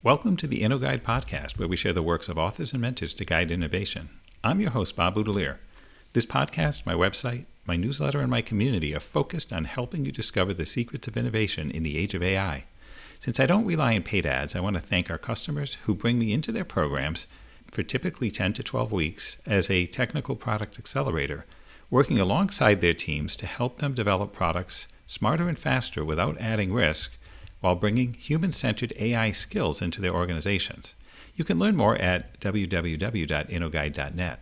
Welcome to the InnoGuide podcast, where we share the works of authors and mentors to guide innovation. I'm your host, Bob Boudelier. This podcast, my website, my newsletter, and my community are focused on helping you discover the secrets of innovation in the age of AI. Since I don't rely on paid ads, I want to thank our customers who bring me into their programs for typically 10 to 12 weeks as a technical product accelerator, working alongside their teams to help them develop products smarter and faster without adding risk, while bringing human-centered AI skills into their organizations. You can learn more at www.innoguide.net.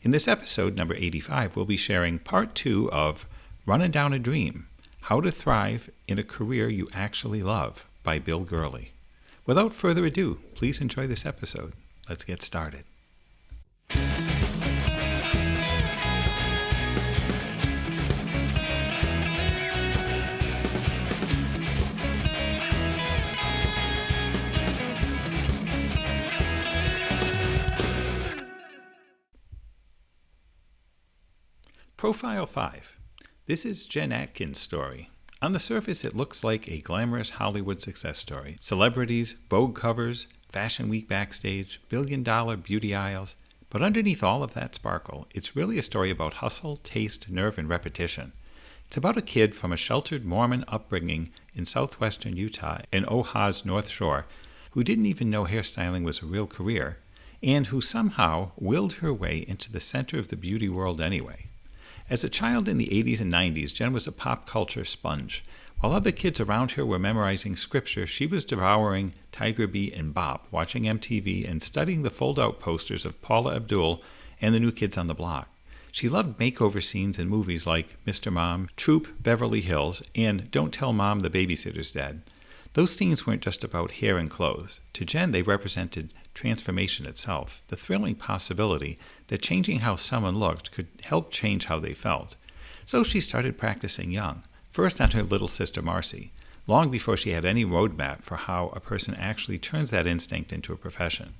In this episode, number 85, we'll be sharing part 2 of Runnin' Down a Dream, How to Thrive in a Career You Actually Love by Bill Gurley. Without further ado, please enjoy this episode. Let's get started. Profile 5. This is Jen Atkins' story. On the surface, it looks like a glamorous Hollywood success story. Celebrities, Vogue covers, Fashion Week backstage, billion-dollar beauty aisles. But underneath all of that sparkle, it's really a story about hustle, taste, nerve, and repetition. It's about a kid from a sheltered Mormon upbringing in southwestern Utah and Oahu's North Shore who didn't even know hairstyling was a real career, and who somehow willed her way into the center of the beauty world anyway. As a child in the 80s and 90s, Jen was a pop culture sponge. While other kids around her were memorizing scripture, she was devouring Tiger Beat and Bop, watching MTV, and studying the fold-out posters of Paula Abdul and the New Kids on the Block. She loved makeover scenes in movies like Mr. Mom, Troop, Beverly Hills, and Don't Tell Mom the Babysitter's Dead. Those scenes weren't just about hair and clothes. To Jen, they represented transformation itself, the thrilling possibility that changing how someone looked could help change how they felt. So she started practicing young, first on her little sister Marcy, long before she had any roadmap for how a person actually turns that instinct into a profession.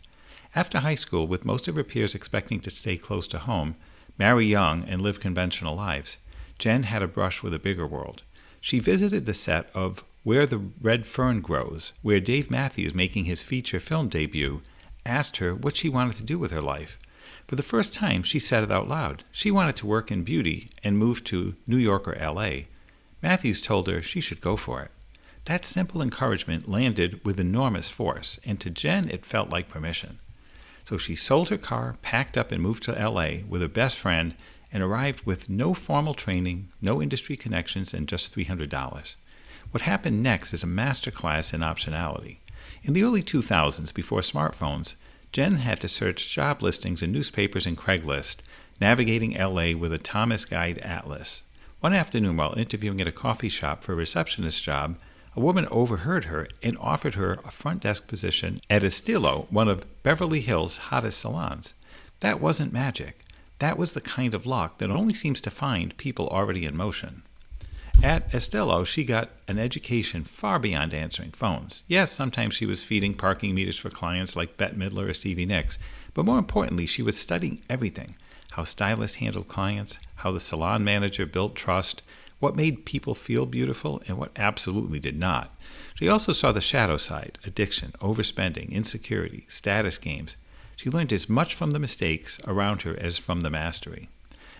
After high school, with most of her peers expecting to stay close to home, marry young, and live conventional lives, Jen had a brush with a bigger world. She visited the set of Where the Red Fern Grows, where Dave Matthews, making his feature film debut, asked her what she wanted to do with her life. For the first time, she said it out loud. She wanted to work in beauty and move to New York or L.A. Matthews told her she should go for it. That simple encouragement landed with enormous force, and to Jen it felt like permission. So she sold her car, packed up, and moved to L.A. with her best friend, and arrived with no formal training, no industry connections, and just $300. What happened next is a masterclass in optionality. In the early 2000s, before smartphones, Jen had to search job listings in newspapers and Craigslist, navigating LA with a Thomas Guide atlas. One afternoon, while interviewing at a coffee shop for a receptionist job, a woman overheard her and offered her a front desk position at Estilo, one of Beverly Hills' hottest salons. That wasn't magic. That was the kind of luck that only seems to find people already in motion. At Estilo, she got an education far beyond answering phones. Yes, sometimes she was feeding parking meters for clients like Bette Midler or Stevie Nicks, but more importantly, she was studying everything: how stylists handled clients, how the salon manager built trust, what made people feel beautiful, and what absolutely did not. She also saw the shadow side: addiction, overspending, insecurity, status games. She learned as much from the mistakes around her as from the mastery.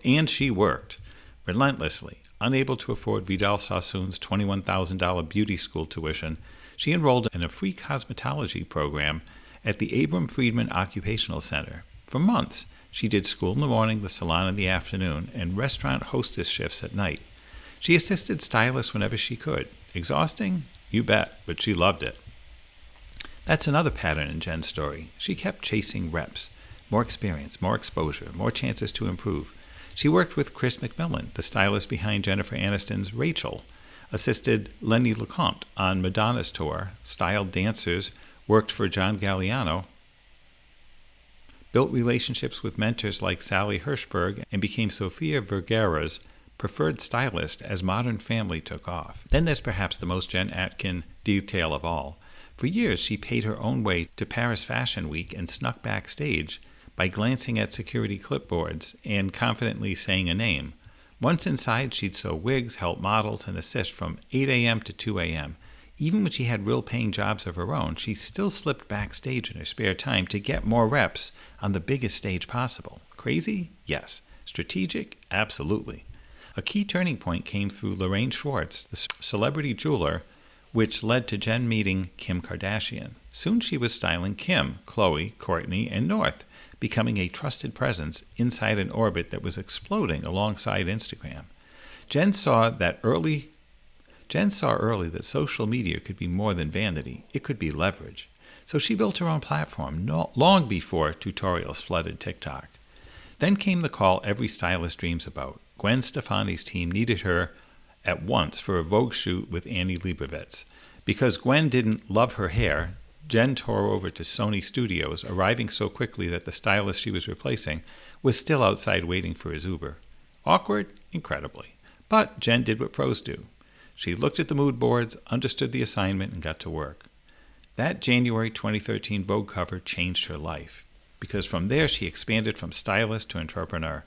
And she worked relentlessly. Unable to afford Vidal Sassoon's $21,000 beauty school tuition, she enrolled in a free cosmetology program at the Abram Friedman Occupational Center. For months, she did school in the morning, the salon in the afternoon, and restaurant hostess shifts at night. She assisted stylists whenever she could. Exhausting? You bet, but she loved it. That's another pattern in Jen's story. She kept chasing reps, more experience, more exposure, more chances to improve. She worked with Chris McMillan, the stylist behind Jennifer Aniston's Rachel, assisted Lenny Lecomte on Madonna's tour, styled dancers, worked for John Galliano, built relationships with mentors like Sally Hirschberg, and became Sofia Vergara's preferred stylist as Modern Family took off. Then there's perhaps the most Jen Atkin detail of all. For years, she paid her own way to Paris Fashion Week and snuck backstage by glancing at security clipboards and confidently saying a name. Once inside, she'd sew wigs, help models, and assist from 8 a.m. to 2 a.m., Even when she had real paying jobs of her own, she still slipped backstage in her spare time to get more reps on the biggest stage possible. Crazy? Yes. Strategic? Absolutely. A key turning point came through Lorraine Schwartz, the celebrity jeweler, which led to Jen meeting Kim Kardashian. Soon she was styling Kim, Khloe, Kourtney, and North, becoming a trusted presence inside an orbit that was exploding alongside Instagram. Jen saw early that social media could be more than vanity. It could be leverage. So she built her own platform long before tutorials flooded TikTok. Then came the call every stylist dreams about. Gwen Stefani's team needed her at once for a Vogue shoot with Annie Leibovitz. Because Gwen didn't love her hair, Jen tore over to Sony Studios, arriving so quickly that the stylist she was replacing was still outside waiting for his Uber. Awkward? Incredibly. But Jen did what pros do. She looked at the mood boards, understood the assignment, and got to work. That January 2013 Vogue cover changed her life, because from there she expanded from stylist to entrepreneur.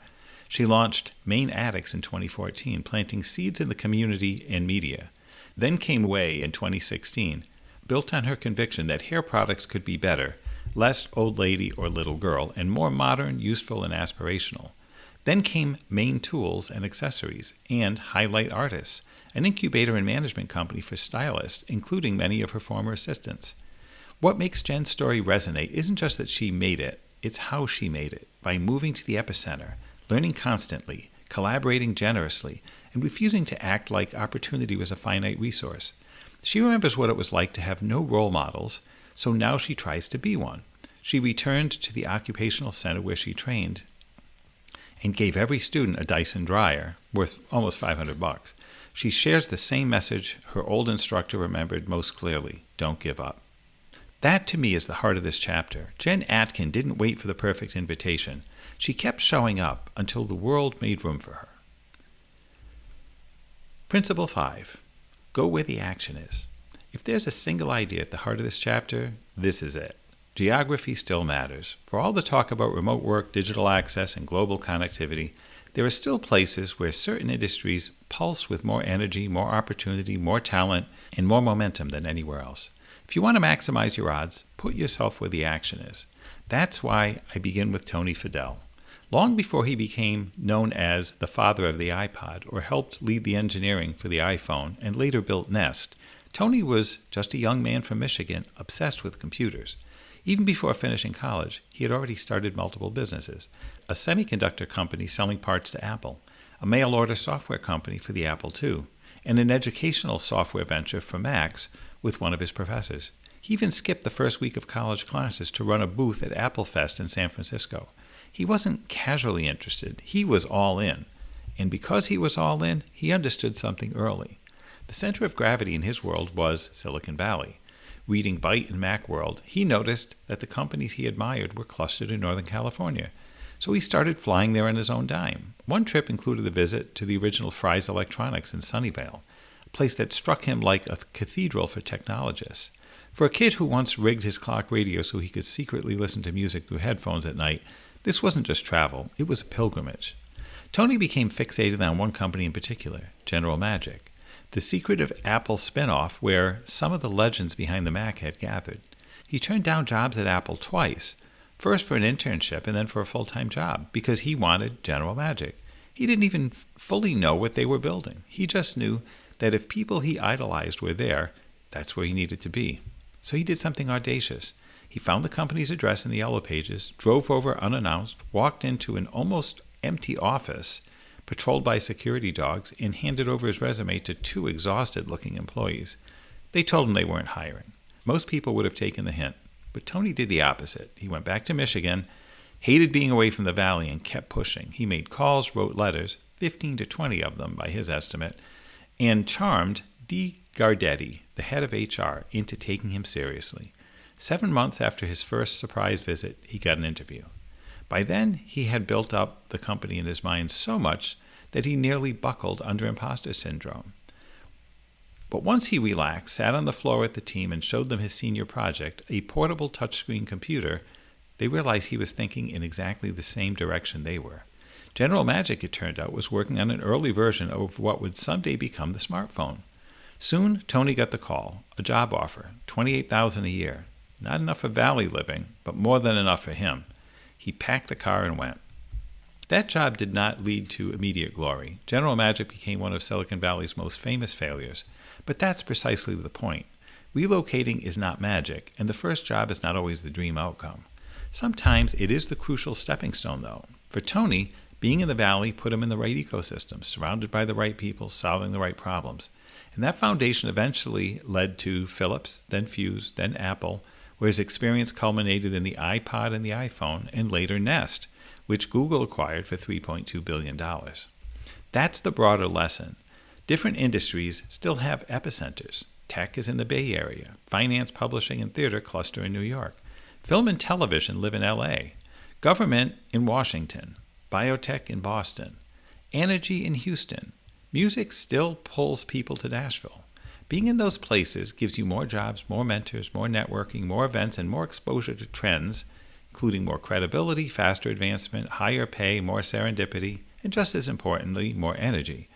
She launched Main Attics in 2014, planting seeds in the community and media. Then came Way in 2016, built on her conviction that hair products could be better, less old lady or little girl, and more modern, useful, and aspirational. Then came Main Tools and Accessories and Highlight Artists, an incubator and management company for stylists, including many of her former assistants. What makes Jen's story resonate isn't just that she made it, it's how she made it, by moving to the epicenter, learning constantly, collaborating generously, and refusing to act like opportunity was a finite resource. She remembers what it was like to have no role models, so now she tries to be one. She returned to the occupational center where she trained and gave every student a Dyson dryer, worth almost $500. She shares the same message her old instructor remembered most clearly: don't give up. That, to me, is the heart of this chapter. Jen Atkin didn't wait for the perfect invitation. She kept showing up until the world made room for her. Principle 5. Go where the action is. If there's a single idea at the heart of this chapter, this is it. Geography still matters. For all the talk about remote work, digital access, and global connectivity, there are still places where certain industries pulse with more energy, more opportunity, more talent, and more momentum than anywhere else. If you want to maximize your odds, put yourself where the action is. That's why I begin with Tony Fadell. Long before he became known as the father of the iPod or helped lead the engineering for the iPhone and later built Nest, Tony was just a young man from Michigan obsessed with computers. Even before finishing college, he had already started multiple businesses: a semiconductor company selling parts to Apple, a mail-order software company for the Apple II, and an educational software venture for Macs with one of his professors. He even skipped the first week of college classes to run a booth at Apple Fest in San Francisco. He wasn't casually interested. He was all in. And because he was all in, he understood something early. The center of gravity in his world was Silicon Valley. Reading Byte and Macworld, he noticed that the companies he admired were clustered in Northern California. So he started flying there on his own dime. One trip included a visit to the original Fry's Electronics in Sunnyvale, a place that struck him like a cathedral for technologists. For a kid who once rigged his clock radio so he could secretly listen to music through headphones at night, this wasn't just travel, it was a pilgrimage. Tony became fixated on one company in particular, General Magic, the secretive Apple spin-off where some of the legends behind the Mac had gathered. He turned down jobs at Apple twice, first for an internship and then for a full-time job, because he wanted General Magic. He didn't even fully know what they were building. He just knew that if people he idolized were there, that's where he needed to be. So he did something audacious. He found the company's address in the yellow pages, drove over unannounced, walked into an almost empty office patrolled by security dogs, and handed over his resume to two exhausted-looking employees. They told him they weren't hiring. Most people would have taken the hint, but Tony did the opposite. He went back to Michigan, hated being away from the valley, and kept pushing. He made calls, wrote letters, 15 to 20 of them by his estimate, and charmed Dee Gardetti, the head of HR, into taking him seriously. 7 months after his first surprise visit, he got an interview. By then, he had built up the company in his mind so much that he nearly buckled under imposter syndrome. But once he relaxed, sat on the floor with the team, and showed them his senior project, a portable touchscreen computer, they realized he was thinking in exactly the same direction they were. General Magic, it turned out, was working on an early version of what would someday become the smartphone. Soon, Tony got the call, a job offer, $28,000 a year. Not enough for valley living, but more than enough for him. He packed the car and went. That job did not lead to immediate glory. General Magic became one of Silicon Valley's most famous failures. But that's precisely the point. Relocating is not magic, and the first job is not always the dream outcome. Sometimes it is the crucial stepping stone, though. For Tony, being in the Valley put him in the right ecosystem, surrounded by the right people, solving the right problems. And that foundation eventually led to Philips, then Fuse, then Apple, where his experience culminated in the iPod and the iPhone, and later Nest, which Google acquired for $3.2 billion. That's the broader lesson. Different industries still have epicenters. Tech is in the Bay Area. Finance, publishing, and theater cluster in New York. Film and television live in L.A. Government in Washington. Biotech in Boston. Energy in Houston. Music still pulls people to Nashville. Being in those places gives you more jobs, more mentors, more networking, more events, and more exposure to trends, including more credibility, faster advancement, higher pay, more serendipity, and just as importantly, more energy.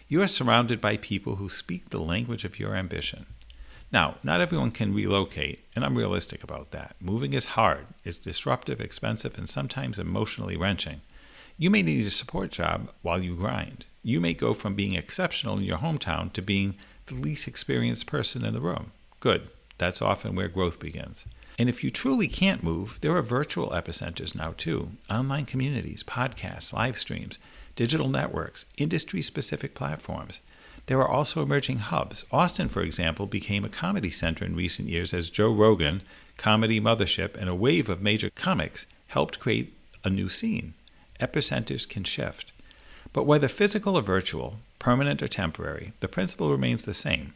You are surrounded by people who speak the language of your ambition. Now, not everyone can relocate, and I'm realistic about that. Moving is hard, it's disruptive, expensive, and sometimes emotionally wrenching. You may need a support job while you grind. You may go from being exceptional in your hometown to being the least experienced person in the room. Good. That's often where growth begins. And if you truly can't move, there are virtual epicenters now too. Online communities, podcasts, live streams, digital networks, industry-specific platforms. There are also emerging hubs. Austin, for example, became a comedy center in recent years as Joe Rogan, Comedy Mothership, and a wave of major comics helped create a new scene. Epicenters can shift. But whether physical or virtual, permanent or temporary, the principle remains the same.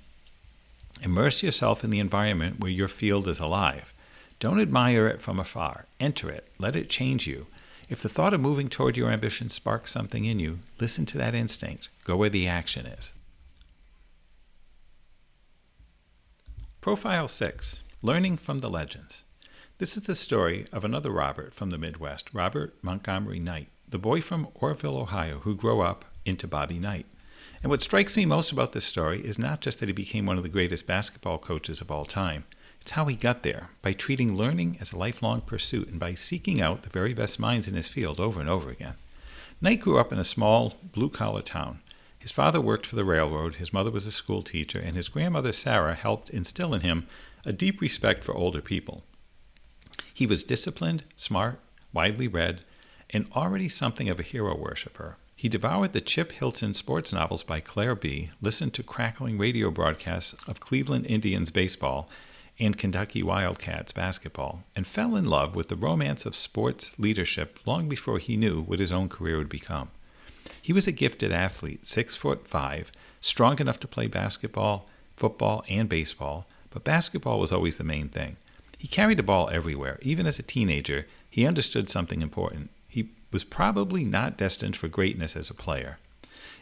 Immerse yourself in the environment where your field is alive. Don't admire it from afar. Enter it. Let it change you. If the thought of moving toward your ambition sparks something in you, listen to that instinct. Go where the action is. Profile 6. Learning from the Legends. This is the story of another Robert from the Midwest, Robert Montgomery Knight, the boy from Orrville, Ohio, who grew up into Bobby Knight. And what strikes me most about this story is not just that he became one of the greatest basketball coaches of all time. It's how he got there, by treating learning as a lifelong pursuit and by seeking out the very best minds in his field over and over again. Knight grew up in a small, blue-collar town. His father worked for the railroad, his mother was a school teacher, and his grandmother, Sarah, helped instill in him a deep respect for older people. He was disciplined, smart, widely read, and already something of a hero worshiper. He devoured the Chip Hilton sports novels by Claire B., listened to crackling radio broadcasts of Cleveland Indians baseball and Kentucky Wildcats basketball, and fell in love with the romance of sports leadership long before he knew what his own career would become. He was a gifted athlete, 6'5", strong enough to play basketball, football, and baseball, but basketball was always the main thing. He carried the ball everywhere. Even as a teenager, he understood something important. He was probably not destined for greatness as a player.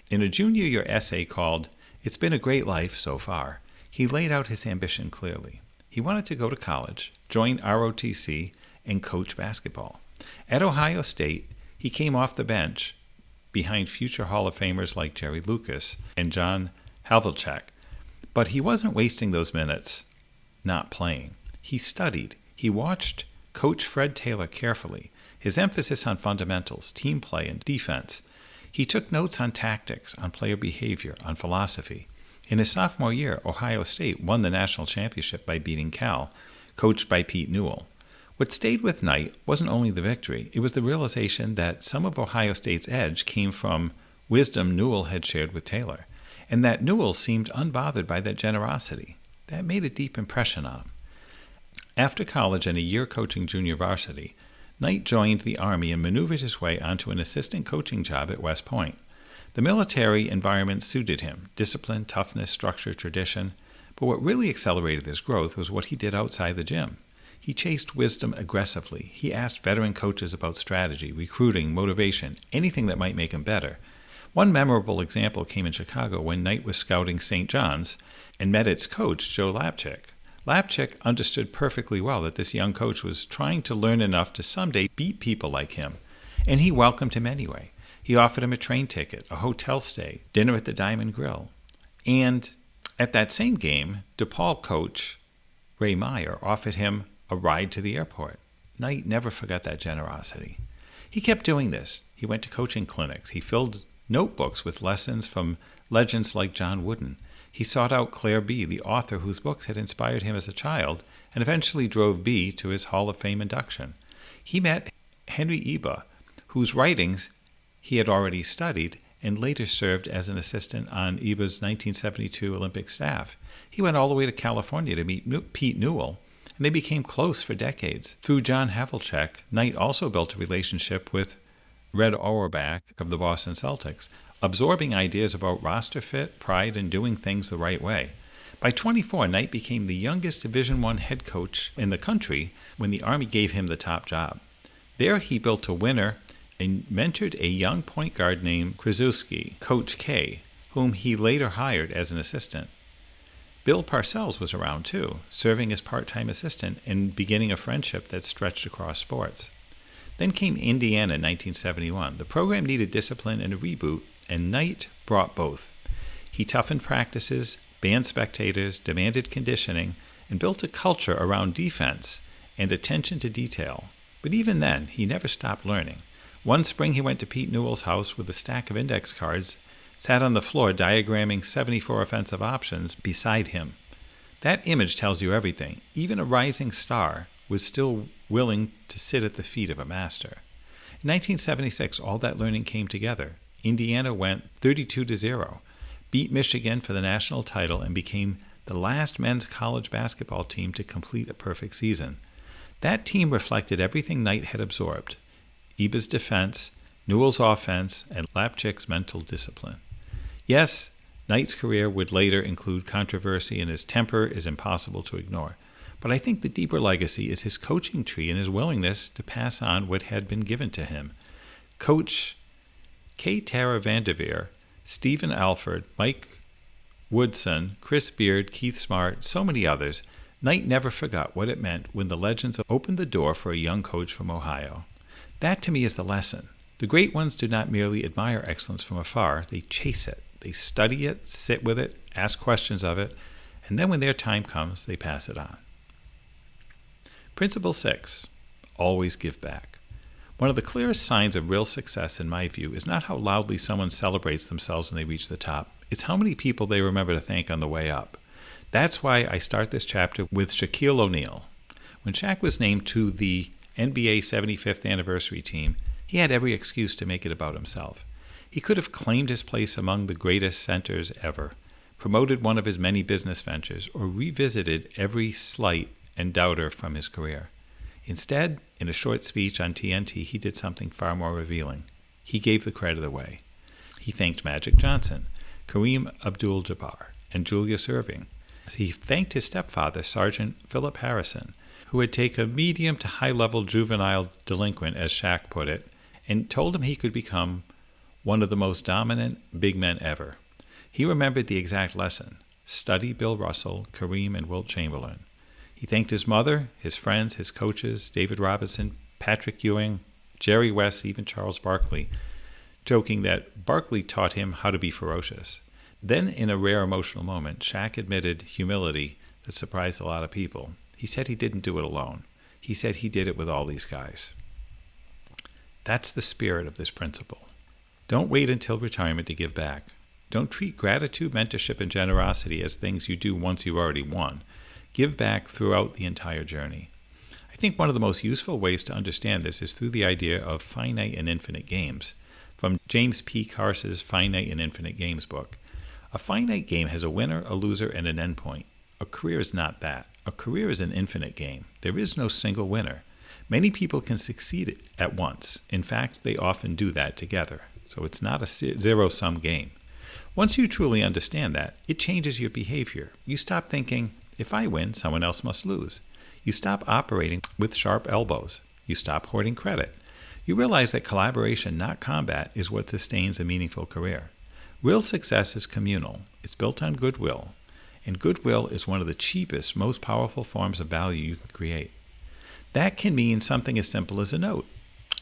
In a junior year essay called "It's Been a Great Life So Far," he laid out his ambition clearly. He wanted to go to college, join ROTC, and coach basketball. At Ohio State, he came off the bench behind future Hall of Famers like Jerry Lucas and John Havlicek. But he wasn't wasting those minutes not playing. He studied. He watched Coach Fred Taylor carefully, his emphasis on fundamentals, team play, and defense. He took notes on tactics, on player behavior, on philosophy. In his sophomore year, Ohio State won the national championship by beating Cal, coached by Pete Newell. What stayed with Knight wasn't only the victory, it was the realization that some of Ohio State's edge came from wisdom Newell had shared with Taylor, and that Newell seemed unbothered by that generosity. That made a deep impression on him. After college and a year coaching junior varsity, Knight joined the Army and maneuvered his way onto an assistant coaching job at West Point. The military environment suited him, discipline, toughness, structure, tradition, but what really accelerated his growth was what he did outside the gym. He chased wisdom aggressively. He asked veteran coaches about strategy, recruiting, motivation, anything that might make him better. One memorable example came in Chicago when Knight was scouting St. John's and met its coach, Joe Lapchick. Lapchick understood perfectly well that this young coach was trying to learn enough to someday beat people like him, and he welcomed him anyway. He offered him a train ticket, a hotel stay, dinner at the Diamond Grill. And At that same game, DePaul coach Ray Meyer offered him a ride to the airport. Knight never forgot that generosity. He kept doing this. He went to coaching clinics. He filled notebooks with lessons from legends like John Wooden. He sought out Claire B., the author whose books had inspired him as a child, and eventually drove B. to his Hall of Fame induction. He met Henry Eba, whose writings he had already studied, and later served as an assistant on Eba's 1972 Olympic staff. He went all the way to California to meet Pete Newell, and they became close for decades. Through John Havlicek, Knight also built a relationship with Red Auerbach of the Boston Celtics, absorbing ideas about roster fit, pride, and doing things the right way. By 24, Knight became the youngest Division I head coach in the country when the Army gave him the top job. There he built a winner and mentored a young point guard named Krzyzewski, Coach K, whom he later hired as an assistant. Bill Parcells was around too, serving as part-time assistant and beginning a friendship that stretched across sports. Then came Indiana in 1971. The program needed discipline and a reboot, and Knight brought both. He toughened practices, banned spectators, demanded conditioning, and built a culture around defense and attention to detail. But even then, he never stopped learning. One spring he went to Pete Newell's house with a stack of index cards, sat on the floor diagramming 74 offensive options beside him. That image tells you everything. Even a rising star was still willing to sit at the feet of a master. In 1976, all that learning came together. Indiana went 32-0, beat Michigan for the national title, and became the last men's college basketball team to complete a perfect season. That team reflected everything Knight had absorbed: Eba's defense, Newell's offense, and Lapchick's mental discipline. Yes, Knight's career would later include controversy, and his temper is impossible to ignore. But I think the deeper legacy is his coaching tree and his willingness to pass on what had been given to him. Coach K. Tara Vanderveer, Stephen Alford, Mike Woodson, Chris Beard, Keith Smart, so many others, Knight never forgot what it meant when the legends opened the door for a young coach from Ohio. That to me is the lesson. The great ones do not merely admire excellence from afar, they chase it. They study it, sit with it, ask questions of it, and then when their time comes, they pass it on. Principle 6, always give back. One of the clearest signs of real success, in my view, is not how loudly someone celebrates themselves when they reach the top. It's how many people they remember to thank on the way up. That's why I start this chapter with Shaquille O'Neal. When Shaq was named to the NBA 75th anniversary team, he had every excuse to make it about himself. He could have claimed his place among the greatest centers ever, promoted one of his many business ventures, or revisited every slight and doubter from his career. Instead, in a short speech on TNT, he did something far more revealing. He gave the credit away. He thanked Magic Johnson, Kareem Abdul-Jabbar, and Julius Erving. He thanked his stepfather, Sergeant Philip Harrison, who had taken a medium to high-level juvenile delinquent, as Shaq put it, and told him he could become one of the most dominant big men ever. He remembered the exact lesson: study Bill Russell, Kareem, and Wilt Chamberlain. He thanked his mother, his friends, his coaches, David Robinson, Patrick Ewing, Jerry West, even Charles Barkley, joking that Barkley taught him how to be ferocious. Then, in a rare emotional moment, Shaq admitted humility that surprised a lot of people. He said he didn't do it alone. He said he did it with all these guys. That's the spirit of this principle. Don't wait until retirement to give back. Don't treat gratitude, mentorship, and generosity as things you do once you've already won. Give back throughout the entire journey. I think one of the most useful ways to understand this is through the idea of finite and infinite games, from James P. Carse's Finite and Infinite Games book. A finite game has a winner, a loser, and an endpoint. A career is not that. A career is an infinite game. There is no single winner. Many people can succeed at once. In fact, they often do that together. So it's not a zero-sum game. Once you truly understand that, it changes your behavior. You stop thinking, if I win, someone else must lose. You stop operating with sharp elbows. You stop hoarding credit. You realize that collaboration, not combat, is what sustains a meaningful career. Real success is communal. It's built on goodwill. And goodwill is one of the cheapest, most powerful forms of value you can create. That can mean something as simple as a note.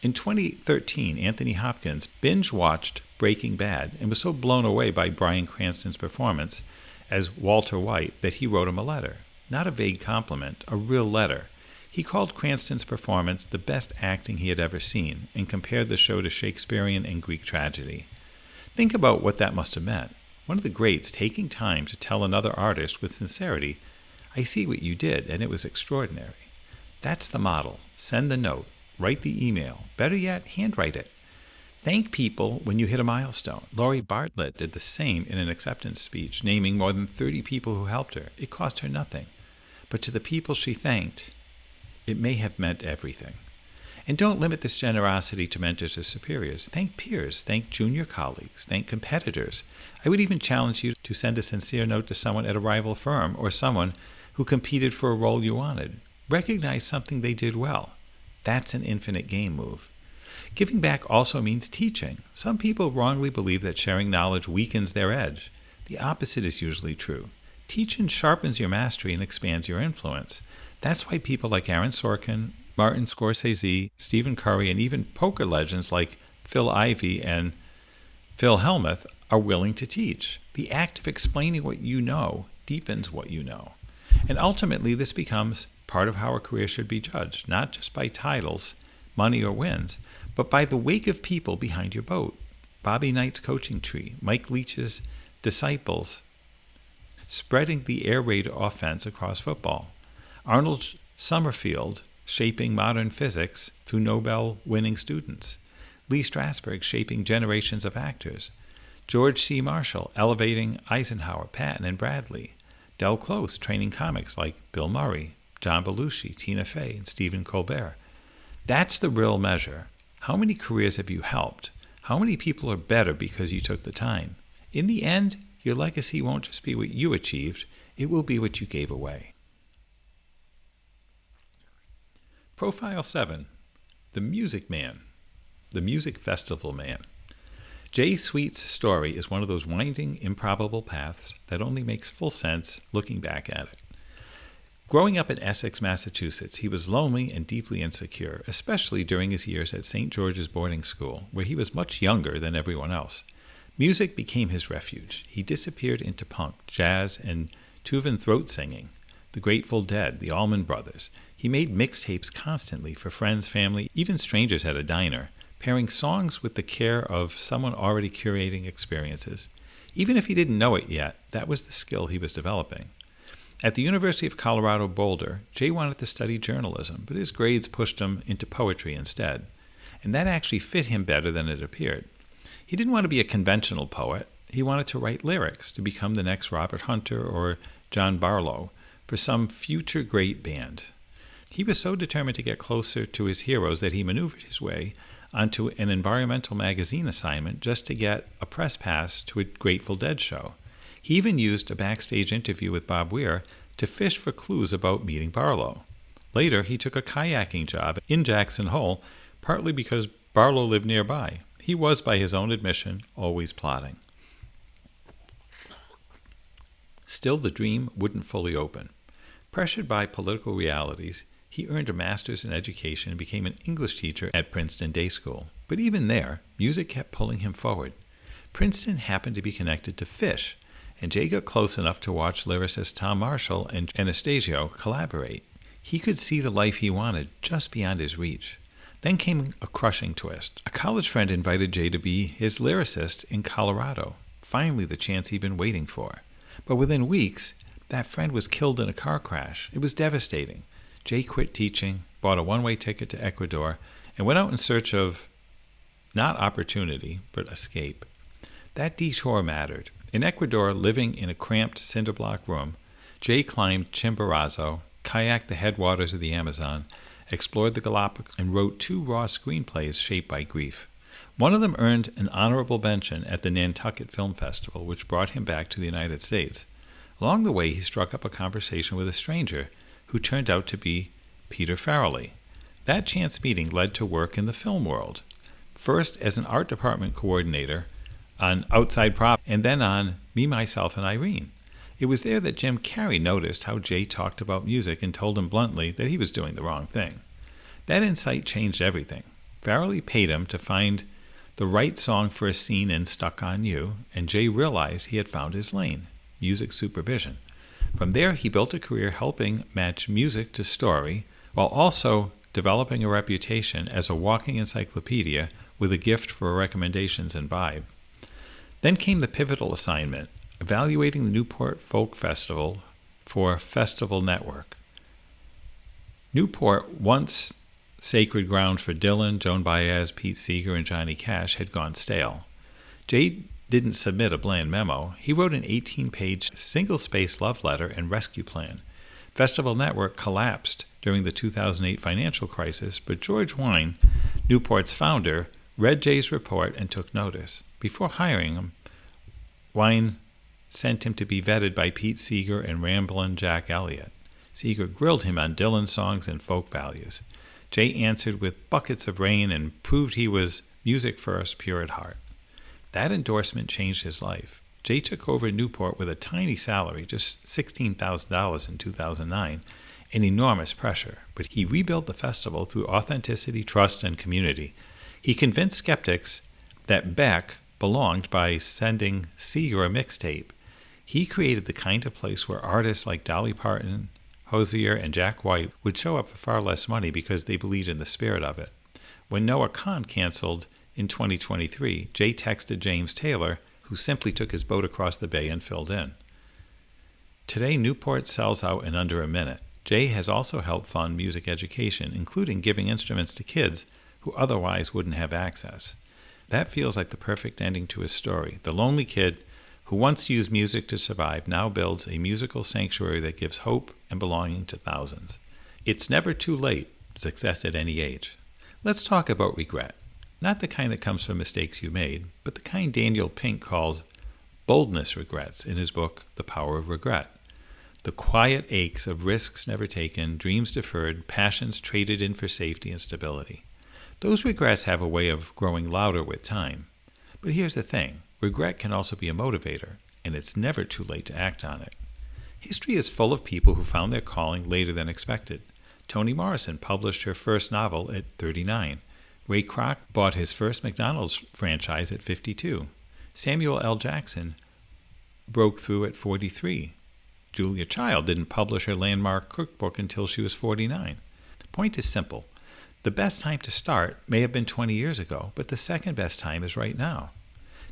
In 2013, Anthony Hopkins binge-watched Breaking Bad and was so blown away by Bryan Cranston's performance as Walter White that he wrote him a letter. Not a vague compliment, a real letter. He called Cranston's performance the best acting he had ever seen and compared the show to Shakespearean and Greek tragedy. Think about what that must have meant. One of the greats taking time to tell another artist with sincerity, "I see what you did, and it was extraordinary." That's the model. Send the note. Write the email. Better yet, handwrite it. Thank people when you hit a milestone. Laurie Bartlett did the same in an acceptance speech, naming more than 30 people who helped her. It cost her nothing. But to the people she thanked, it may have meant everything. And don't limit this generosity to mentors or superiors. Thank peers. Thank junior colleagues. Thank competitors. I would even challenge you to send a sincere note to someone at a rival firm or someone who competed for a role you wanted. Recognize something they did well. That's an infinite game move. Giving back also means teaching. Some people wrongly believe that sharing knowledge weakens their edge. The opposite is usually true. Teaching sharpens your mastery and expands your influence. That's why people like Aaron Sorkin, Martin Scorsese, Stephen Curry, and even poker legends like Phil Ivey and Phil Hellmuth are willing to teach. The act of explaining what you know deepens what you know. And ultimately, this becomes part of how a career should be judged, not just by titles, money, or wins, but by the wake of people behind your boat. Bobby Knight's coaching tree, Mike Leach's disciples, spreading the air raid offense across football, Arnold Summerfield shaping modern physics through Nobel-winning students, Lee Strasberg shaping generations of actors, George C. Marshall elevating Eisenhower, Patton, and Bradley, Del Close training comics like Bill Murray, John Belushi, Tina Fey, and Stephen Colbert. That's the real measure. How many careers have you helped? How many people are better because you took the time? In the end, your legacy won't just be what you achieved, it will be what you gave away. Profile 7. The Music Man. The Music Festival Man. Jay Sweet's story is one of those winding, improbable paths that only makes full sense looking back at it. Growing up in Essex, Massachusetts, he was lonely and deeply insecure, especially during his years at St. George's boarding school, where he was much younger than everyone else. Music became his refuge. He disappeared into punk, jazz, and Tuvan throat singing, the Grateful Dead, the Allman Brothers. He made mixtapes constantly for friends, family, even strangers at a diner, pairing songs with the care of someone already curating experiences. Even if he didn't know it yet, that was the skill he was developing. At the University of Colorado Boulder, Jay wanted to study journalism, but his grades pushed him into poetry instead. And that actually fit him better than it appeared. He didn't want to be a conventional poet. He wanted to write lyrics to become the next Robert Hunter or John Barlow for some future great band. He was so determined to get closer to his heroes that he maneuvered his way onto an environmental magazine assignment just to get a press pass to a Grateful Dead show. He even used a backstage interview with Bob Weir to fish for clues about meeting Barlow. Later, he took a kayaking job in Jackson Hole, partly because Barlow lived nearby. He was, by his own admission, always plotting. Still, the dream wouldn't fully open. Pressured by political realities, he earned a master's in education and became an English teacher at Princeton Day School. But even there, music kept pulling him forward. Princeton happened to be connected to Phish, and Jay got close enough to watch lyricist Tom Marshall and Anastasio collaborate. He could see the life he wanted just beyond his reach. Then came a crushing twist. A college friend invited Jay to be his lyricist in Colorado, finally the chance he'd been waiting for. But within weeks, that friend was killed in a car crash. It was devastating. Jay quit teaching, bought a one-way ticket to Ecuador, and went out in search of, not opportunity, but escape. That detour mattered. In Ecuador, living in a cramped cinder-block room, Jay climbed Chimborazo, kayaked the headwaters of the Amazon, explored the Galapagos, and wrote 2 raw screenplays shaped by grief. One of them earned an honorable mention at the Nantucket Film Festival, which brought him back to the United States. Along the way, he struck up a conversation with a stranger who turned out to be Peter Farrelly. That chance meeting led to work in the film world, first as an art department coordinator on Outside Prop, and then on Me, Myself, and Irene. It was there that Jim Carrey noticed how Jay talked about music and told him bluntly that he was doing the wrong thing. That insight changed everything. Farrelly paid him to find the right song for a scene in Stuck on You, and Jay realized he had found his lane. music supervision. From there, he built a career helping match music to story, while also developing a reputation as a walking encyclopedia with a gift for recommendations and vibe. Then came the pivotal assignment, evaluating the Newport Folk Festival for Festival Network. Newport, once sacred ground for Dylan, Joan Baez, Pete Seeger, and Johnny Cash, had gone stale. Jay didn't submit a bland memo. He wrote an 18-page, single-space love letter and rescue plan. Festival Network collapsed during the 2008 financial crisis, but George Wine, Newport's founder, read Jay's report and took notice. Before hiring him, Wine sent him to be vetted by Pete Seeger and Ramblin' Jack Elliott. Seeger grilled him on Dylan songs and folk values. Jay answered with buckets of rain and proved he was music first, pure at heart. That endorsement changed his life. Jay took over Newport with a tiny salary, just $16,000 in 2009, and enormous pressure. But he rebuilt the festival through authenticity, trust, and community. He convinced skeptics that Beck belonged by sending Seeger a mixtape. He created the kind of place where artists like Dolly Parton, Hozier, and Jack White would show up for far less money because they believed in the spirit of it. When Noah Kahn canceled in 2023, Jay texted James Taylor, who simply took his boat across the bay and filled in. Today, Newport sells out in under a minute. Jay has also helped fund music education, including giving instruments to kids who otherwise wouldn't have access. That feels like the perfect ending to his story. The lonely kid who once used music to survive now builds a musical sanctuary that gives hope and belonging to thousands. It's never too late, success at any age. Let's talk about regret. Not the kind that comes from mistakes you made, but the kind Daniel Pink calls boldness regrets in his book, The Power of Regret. The quiet aches of risks never taken, dreams deferred, passions traded in for safety and stability. Those regrets have a way of growing louder with time. But here's the thing. Regret can also be a motivator, and it's never too late to act on it. History is full of people who found their calling later than expected. Toni Morrison published her first novel at 39. Ray Kroc bought his first McDonald's franchise at 52. Samuel L. Jackson broke through at 43. Julia Child didn't publish her landmark cookbook until she was 49. The point is simple. The best time to start may have been 20 years ago, but the second best time is right now.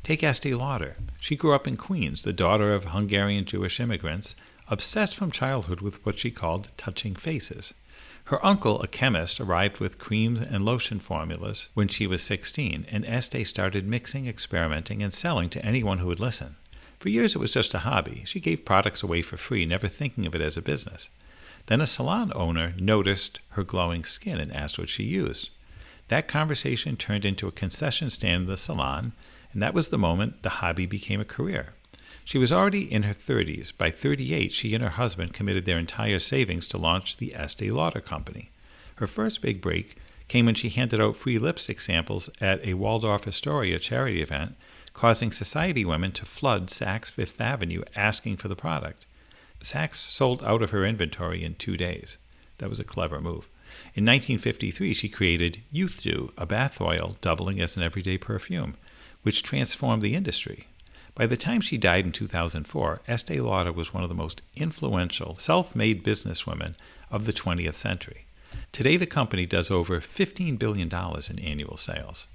Take Estee Lauder. She grew up in Queens, the daughter of Hungarian Jewish immigrants, obsessed from childhood with what she called touching faces. Her uncle, a chemist, arrived with creams and lotion formulas when she was 16, and Estee started mixing, experimenting, and selling to anyone who would listen. For years it was just a hobby. She gave products away for free, never thinking of it as a business. Then a salon owner noticed her glowing skin and asked what she used. That conversation turned into a concession stand in the salon, and that was the moment the hobby became a career. She was already in her 30s. By 38, she and her husband committed their entire savings to launch the Estee Lauder Company. Her first big break came when she handed out free lipstick samples at a Waldorf Astoria charity event, causing society women to flood Saks Fifth Avenue asking for the product. Saks sold out of her inventory in 2 days. That was a clever move. In 1953, she created Youth Dew, a bath oil doubling as an everyday perfume, which transformed the industry. By the time she died in 2004, Estee Lauder was one of the most influential, self-made businesswomen of the 20th century. Today, the company does over $15 billion in annual sales.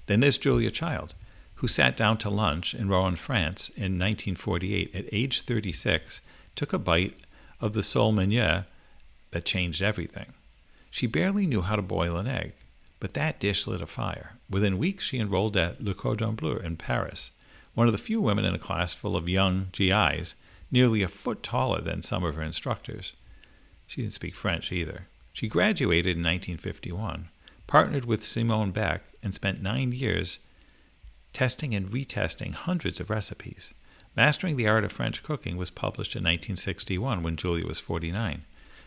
Then there's Julia Child, who sat down to lunch in Rouen, France in 1948. At age 36, took a bite of the sole meunier that changed everything. She barely knew how to boil an egg, but that dish lit a fire. Within weeks, she enrolled at Le Cordon Bleu in Paris, one of the few women in a class full of young GIs, nearly a foot taller than some of her instructors. She didn't speak French either. She graduated in 1951, partnered with Simone Beck, and spent 9 years testing and retesting hundreds of recipes. Mastering the Art of French Cooking was published in 1961 when Julia was 49.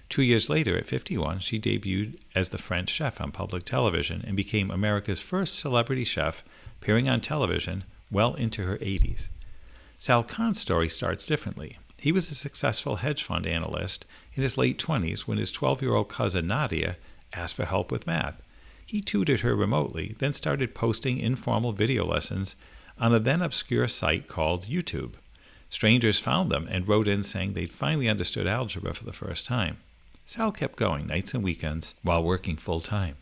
2 years later, at 51, she debuted as the French chef on public television and became America's first celebrity chef, appearing on television well into her 80s. Sal Khan's story starts differently. He was a successful hedge fund analyst in his late 20s when his 12-year-old cousin Nadia asked for help with math. He tutored her remotely, then started posting informal video lessons on a then-obscure site called YouTube. Strangers found them and wrote in saying they'd finally understood algebra for the first time. Sal kept going nights and weekends while working full-time.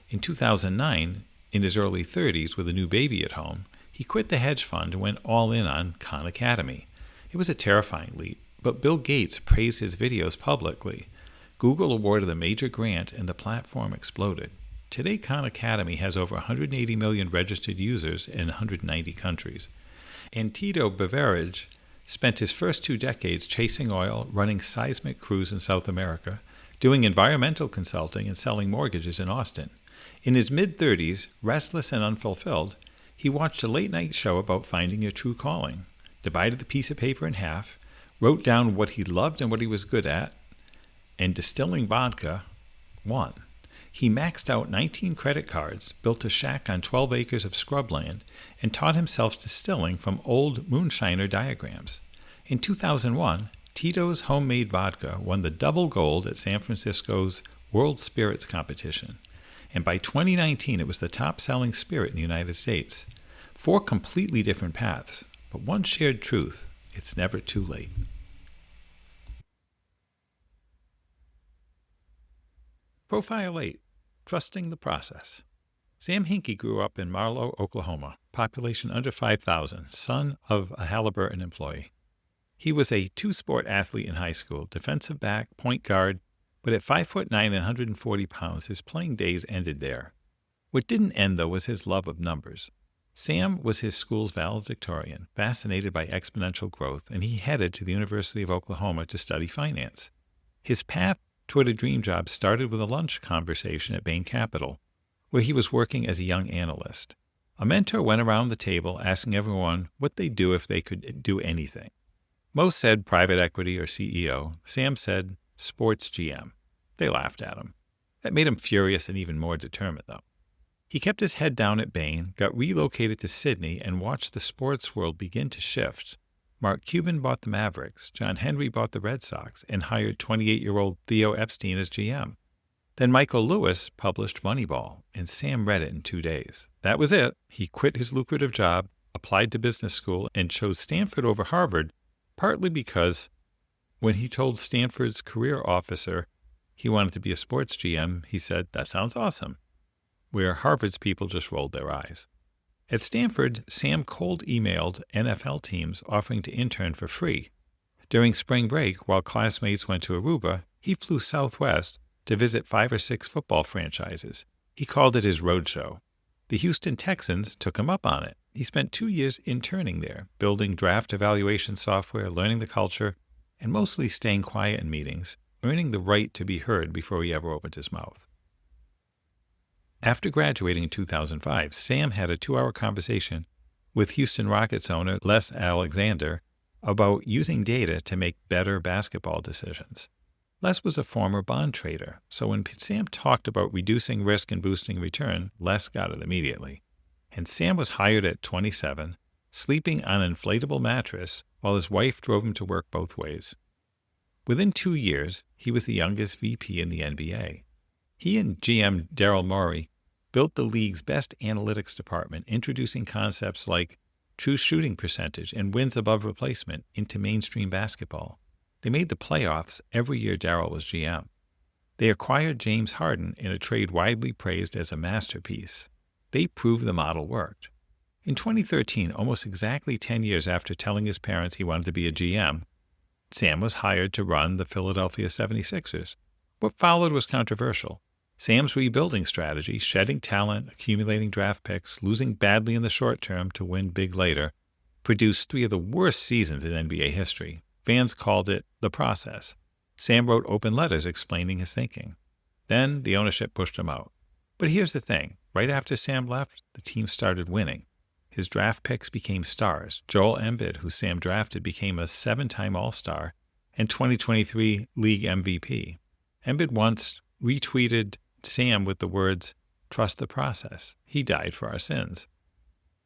In 2009, in his early 30s with a new baby at home, he quit the hedge fund and went all in on Khan Academy. It was a terrifying leap, but Bill Gates praised his videos publicly. Google awarded a major grant and the platform exploded. Today, Khan Academy has over 180 million registered users in 190 countries. And Tito Beveridge spent his first 2 decades chasing oil, running seismic crews in South America, doing environmental consulting, and selling mortgages in Austin. In his mid-30s, restless and unfulfilled, he watched a late-night show about finding your true calling, divided the piece of paper in half, wrote down what he loved and what he was good at, and distilling vodka, won. He maxed out 19 credit cards, built a shack on 12 acres of scrubland, and taught himself distilling from old moonshiner diagrams. In 2001, Tito's homemade vodka won the double gold at San Francisco's World Spirits Competition. And by 2019, it was the top-selling spirit in the United States. 4 completely different paths, but one shared truth: it's never too late. Profile 8. Trusting the process. Sam Hinkie grew up in Marlow, Oklahoma, population under 5,000, son of a Halliburton employee. He was a 2-sport athlete in high school, defensive back, point guard, but at 5'9" and 140 pounds, his playing days ended there. What didn't end, though, was his love of numbers. Sam was his school's valedictorian, fascinated by exponential growth, and he headed to the University of Oklahoma to study finance. His path toward a dream job started with a lunch conversation at Bain Capital, where he was working as a young analyst. A mentor went around the table asking everyone what they'd do if they could do anything. Most said private equity or CEO. Sam said sports GM. They laughed at him. That made him furious and even more determined, though. He kept his head down at Bain, got relocated to Sydney, and watched the sports world begin to shift. Mark Cuban bought the Mavericks, John Henry bought the Red Sox, and hired 28-year-old Theo Epstein as GM. Then Michael Lewis published Moneyball, and Sam read it in 2 days. That was it. He quit his lucrative job, applied to business school, and chose Stanford over Harvard, partly because when he told Stanford's career officer he wanted to be a sports GM, he said, "That sounds awesome," where Harvard's people just rolled their eyes. At Stanford, Sam cold emailed NFL teams offering to intern for free. During spring break, while classmates went to Aruba, he flew Southwest to visit 5 or 6 football franchises. He called it his roadshow. The Houston Texans took him up on it. He spent 2 years interning there, building draft evaluation software, learning the culture, and mostly staying quiet in meetings, earning the right to be heard before he ever opened his mouth. After graduating in 2005, Sam had a 2-hour conversation with Houston Rockets owner Les Alexander about using data to make better basketball decisions. Les was a former bond trader, so when Sam talked about reducing risk and boosting return, Les got it immediately. And Sam was hired at 27, sleeping on an inflatable mattress while his wife drove him to work both ways. Within 2 years, he was the youngest VP in the NBA. He and GM Daryl Morey built the league's best analytics department, introducing concepts like true shooting percentage and wins above replacement into mainstream basketball. They made the playoffs every year Daryl was GM. They acquired James Harden in a trade widely praised as a masterpiece. They proved the model worked. In 2013, almost exactly 10 years after telling his parents he wanted to be a GM, Sam was hired to run the Philadelphia 76ers. What followed was controversial. Sam's rebuilding strategy, shedding talent, accumulating draft picks, losing badly in the short term to win big later, produced 3 of the worst seasons in NBA history. Fans called it the process. Sam wrote open letters explaining his thinking. Then the ownership pushed him out. But here's the thing. Right after Sam left, the team started winning. His draft picks became stars. Joel Embiid, who Sam drafted, became a 7-time All-Star and 2023 League MVP. Embiid once retweeted Sam with the words, "Trust the process. He died for our sins."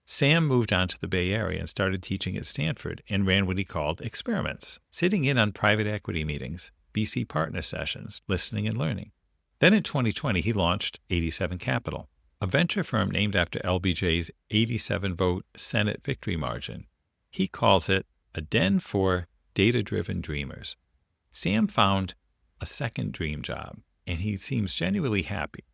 Sam moved on to the Bay Area and started teaching at Stanford and ran what he called experiments, sitting in on private equity meetings, BC partner sessions, listening and learning. Then in 2020, he launched 87 Capital, a venture firm named after LBJ's 87-vote Senate victory margin. He calls it a den for data-driven dreamers. Sam found a second dream job, and he seems genuinely happy.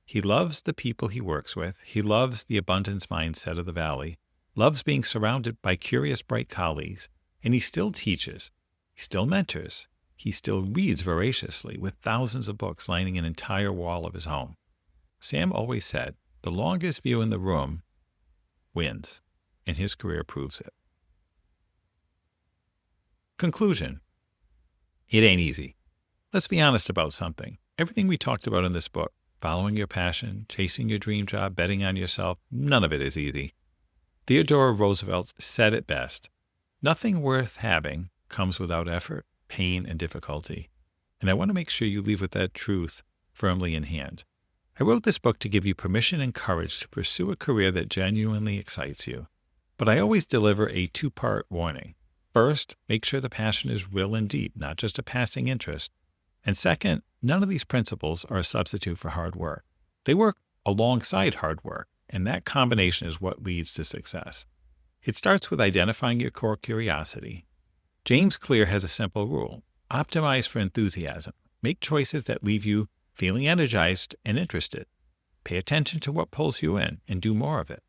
He loves the people he works with. He loves the abundance mindset of the Valley, loves being surrounded by curious, bright colleagues, and he still teaches. He still mentors. He still reads voraciously with thousands of books lining an entire wall of his home. Sam always said, the longest view in the room wins, and his career proves it. Conclusion. It ain't easy. Let's be honest about something. Everything we talked about in this book, following your passion, chasing your dream job, betting on yourself, none of it is easy. Theodore Roosevelt said it best. Nothing worth having comes without effort, pain, and difficulty. And I want to make sure you leave with that truth firmly in hand. I wrote this book to give you permission and courage to pursue a career that genuinely excites you. But I always deliver a two-part warning. First, make sure the passion is real and deep, not just a passing interest. And second, none of these principles are a substitute for hard work. They work alongside hard work, and that combination is what leads to success. It starts with identifying your core curiosity. James Clear has a simple rule. Optimize for enthusiasm. Make choices that leave you feeling energized and interested. Pay attention to what pulls you in and do more of it.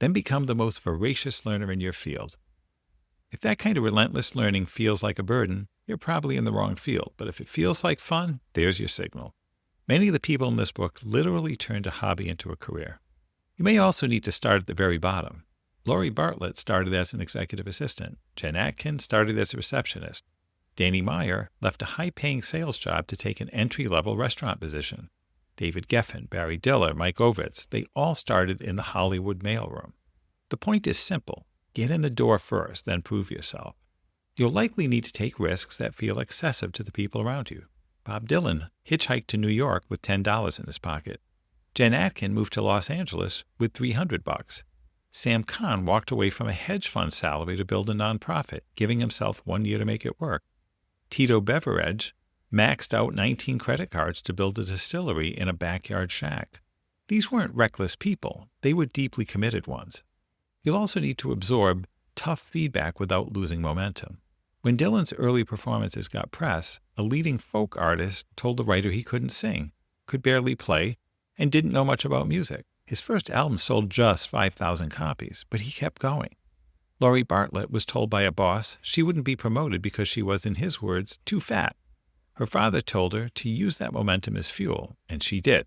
Then become the most voracious learner in your field. If that kind of relentless learning feels like a burden, you're probably in the wrong field. But if it feels like fun, there's your signal. Many of the people in this book literally turned a hobby into a career. You may also need to start at the very bottom. Lori Bartlett started as an executive assistant. Jen Atkins started as a receptionist. Danny Meyer left a high-paying sales job to take an entry-level restaurant position. David Geffen, Barry Diller, Mike Ovitz, they all started in the Hollywood mailroom. The point is simple. Get in the door first, then prove yourself. You'll likely need to take risks that feel excessive to the people around you. Bob Dylan hitchhiked to New York with $10 in his pocket. Jen Atkin moved to Los Angeles with $300. Sam Kahn walked away from a hedge fund salary to build a nonprofit, giving himself 1 year to make it work. Tito Beveridge maxed out 19 credit cards to build a distillery in a backyard shack. These weren't reckless people. They were deeply committed ones. You'll also need to absorb tough feedback without losing momentum. When Dylan's early performances got press, a leading folk artist told the writer he couldn't sing, could barely play, and didn't know much about music. His first album sold just 5,000 copies, but he kept going. Lori Bartlett was told by a boss she wouldn't be promoted because she was, in his words, too fat. Her father told her to use that momentum as fuel, and she did.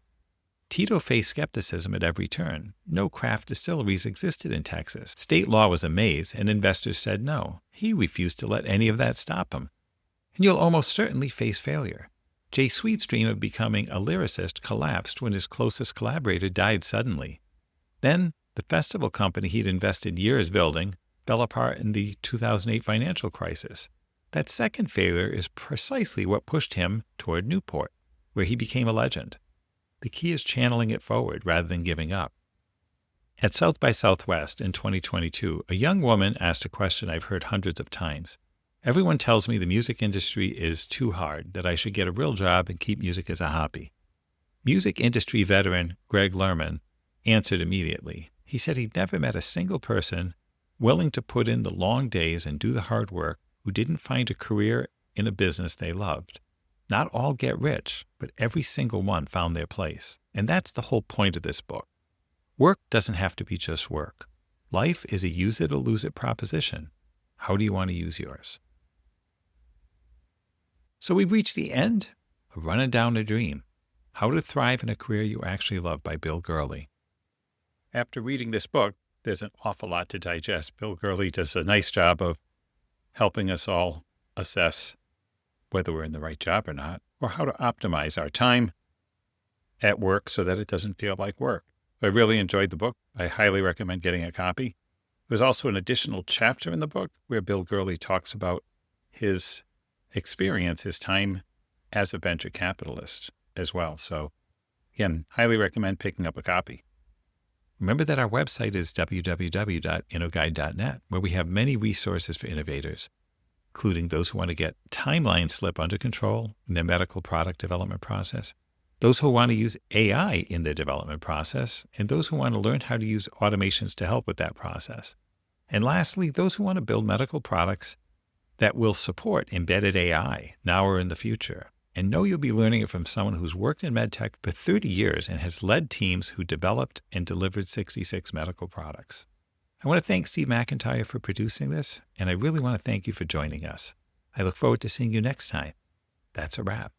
Tito faced skepticism at every turn. No craft distilleries existed in Texas. State law was a maze, and investors said no. He refused to let any of that stop him. And you'll almost certainly face failure. Jay Sweet's dream of becoming a lyricist collapsed when his closest collaborator died suddenly. Then, the festival company he'd invested years building fell apart in the 2008 financial crisis. That second failure is precisely what pushed him toward Newport, where he became a legend. The key is channeling it forward rather than giving up. At South by Southwest in 2022, a young woman asked a question I've heard hundreds of times. Everyone tells me the music industry is too hard, that I should get a real job and keep music as a hobby. Music industry veteran Greg Lerman answered immediately. He said he'd never met a single person willing to put in the long days and do the hard work who didn't find a career in a business they loved. Not all get rich, but every single one found their place. And that's the whole point of this book. Work doesn't have to be just work. Life is a use it or lose it proposition. How do you want to use yours? So we've reached the end of Running Down a Dream, How to Thrive in a Career You Actually Love by Bill Gurley. After reading this book, there's an awful lot to digest. Bill Gurley does a nice job of helping us all assess whether we're in the right job or not, or how to optimize our time at work so that it doesn't feel like work. I really enjoyed the book. I highly recommend getting a copy. There's also an additional chapter in the book where Bill Gurley talks about his experience, his time as a venture capitalist as well. So again, highly recommend picking up a copy. Remember that our website is www.innoguide.net, where we have many resources for innovators, including those who want to get timeline slip under control in their medical product development process, those who want to use AI in their development process, and those who want to learn how to use automations to help with that process. And lastly, those who want to build medical products that will support embedded AI now or in the future. And know you'll be learning it from someone who's worked in medtech for 30 years and has led teams who developed and delivered 66 medical products. I want to thank Steve McIntyre for producing this, and I really want to thank you for joining us. I look forward to seeing you next time. That's a wrap.